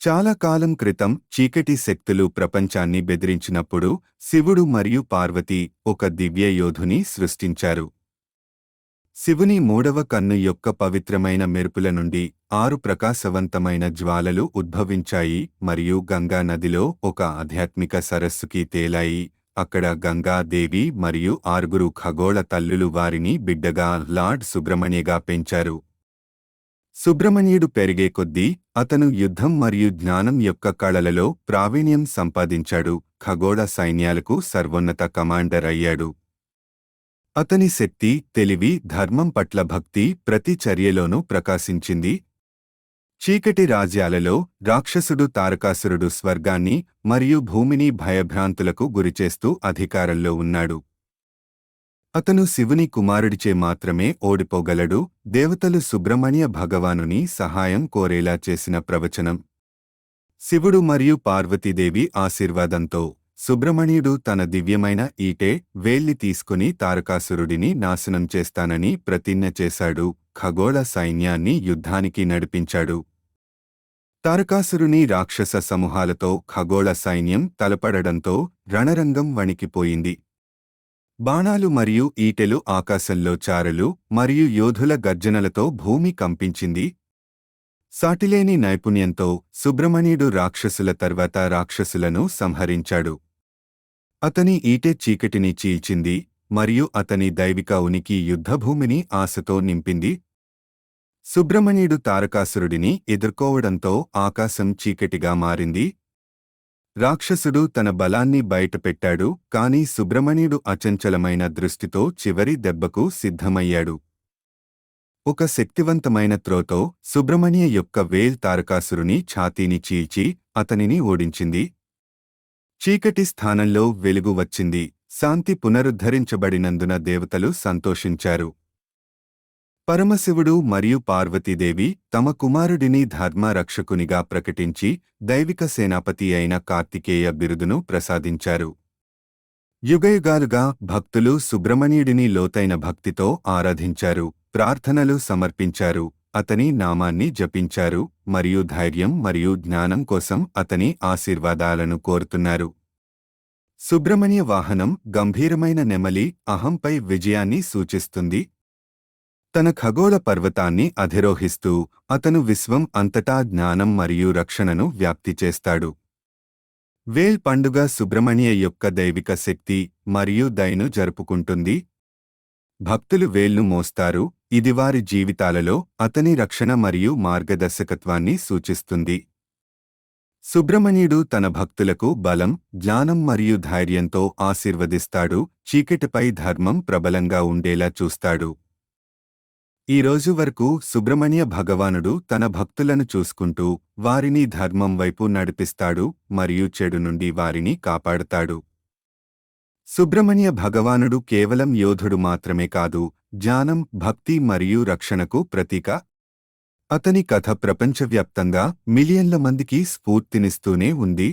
చాలా కాలం క్రితం చీకటి శక్తులు ప్రపంచాన్ని బెదిరించినప్పుడు శివుడు మరియు పార్వతి ఒక దివ్య యోధుని సృష్టించారు. శివుని మూడవ కన్ను యొక్క పవిత్రమైన మెరుపుల నుండి 6 ప్రకాశవంతమైన జ్వాలలు ఉద్భవించాయి మరియు గంగా నదిలో ఒక ఆధ్యాత్మిక సరస్సుకి తేలాయి. అక్కడ గంగాదేవి మరియు 6 ఖగోళ తల్లులు వారిని బిడ్డగా లార్డ్ సుబ్రహ్మణ్యగా పెంచారు. సుబ్రహ్మణ్యుడు పెరిగే కొద్దీ అతను యుద్ధం మరియు జ్ఞానం యొక్క కళలలో ప్రావీణ్యం సంపాదించాడు. ఖగోళ సైన్యాలకు సర్వోన్నత కమాండర్ అయ్యాడు. అతని శక్తి, తెలివి, ధర్మం పట్ల భక్తి ప్రతి చర్యలోనూ ప్రకాశించింది. చీకటి రాజ్యాలలో రాక్షసుడు తారకాసురుడు స్వర్గాన్ని మరియు భూమిని భయభ్రాంతులకు గురిచేస్తూ అధికారంలో ఉన్నాడు. అతను శివుని కుమారుడిచే మాత్రమే ఓడిపోగలడు. దేవతలు సుబ్రహ్మణ్య భగవానుని సహాయం కోరేలా చేసిన ప్రవచనం. శివుడు మరియు పార్వతీదేవి ఆశీర్వాదంతో సుబ్రహ్మణ్యుడు తన దివ్యమైన ఈటె, వేల్లి తీసుకుని తారకాసురుడిని నాశనం చేస్తానని ప్రతిజ్ఞ చేశాడు. ఖగోళ సైన్యాన్ని యుద్ధానికి నడిపించాడు. తారకాసురుని రాక్షస సమూహాలతో ఖగోళ సైన్యం తలపడడంతో రణరంగం వణికిపోయింది. బాణాలు మరియు ఈటెలు ఆకాశంలో చారలు మరియు యోధుల గర్జనలతో భూమి కంపించింది. సాటిలేని నైపుణ్యంతో సుబ్రహ్మణ్యుడు రాక్షసుల తర్వాత రాక్షసులను సంహరించాడు. అతని ఈటె చీకటిని చీల్చింది మరియు అతని దైవిక ఉనికి యుద్ధభూమిని ఆశతో నింపింది. సుబ్రహ్మణ్యుడు తారకాసురుడిని ఎదుర్కోవడంతో ఆకాశం చీకటిగా మారింది. రాక్షసుడు తన బలాన్ని బయటపెట్టాడు, కాని సుబ్రహ్మణ్యుడు అచంచలమైన దృష్టితో చివరి దెబ్బకు సిద్ధమయ్యాడు. ఒక శక్తివంతమైన త్రోతో సుబ్రహ్మణ్య యొక్క వేల్ తారకాసురుని ఛాతీని చీల్చి అతనిని ఓడించింది. చీకటి స్థానంలో వెలుగు వచ్చింది. శాంతి పునరుద్ధరించబడినందున దేవతలు సంతోషించారు. పరమశివుడు మరియు పార్వతీదేవి తమ కుమారుడిని ధర్మరక్షకునిగా ప్రకటించి దైవిక సేనాపతి అయిన కార్తికేయ బిరుదును ప్రసాదించారు. యుగయుగాలుగా భక్తులు సుబ్రహ్మణ్యుడిని లోతైన భక్తితో ఆరాధించారు, ప్రార్థనలు సమర్పించారు, అతని నామాన్ని జపించారు మరియు ధైర్యం మరియు జ్ఞానం కోసం అతని ఆశీర్వాదాలను కోరుతున్నారు. సుబ్రహ్మణ్య వాహనం గంభీరమైన నెమలి అహంపై విజయాన్ని సూచిస్తుంది. తన ఖగోళ పర్వతాన్ని అధిరోహిస్తూ అతను విశ్వం అంతటా జ్ఞానం మరియు రక్షణను వ్యాప్తి చేస్తాడు. వేల్ పండుగ సుబ్రహ్మణ్య యొక్క దైవిక శక్తి మరియు దయను జరుపుకుంటుంది. భక్తులు వేల్ను మోస్తారు, ఇది వారి జీవితాలలో అతని రక్షణ మరియు మార్గదర్శకత్వాన్ని సూచిస్తుంది. సుబ్రహ్మణ్యుడు తన భక్తులకు బలం, జ్ఞానం మరియు ధైర్యంతో ఆశీర్వదిస్తాడు, చీకటిపై ధర్మం ప్రబలంగా ఉండేలా చూస్తాడు. ఈ రోజు వరకు సుబ్రహ్మణ్య భగవానుడు తన భక్తులను చూసుకుంటూ వారిని ధర్మం వైపు నడిపిస్తాడు మరియు చెడు నుండి వారిని కాపాడుతాడు. సుబ్రహ్మణ్య భగవానుడు కేవలం యోధుడు మాత్రమే కాదు, జ్ఞానం, భక్తి మరియు రక్షణకు ప్రతీక. అతని కథ ప్రపంచవ్యాప్తంగా మిలియన్ల మందికి స్ఫూర్తినిస్తూనే ఉంది.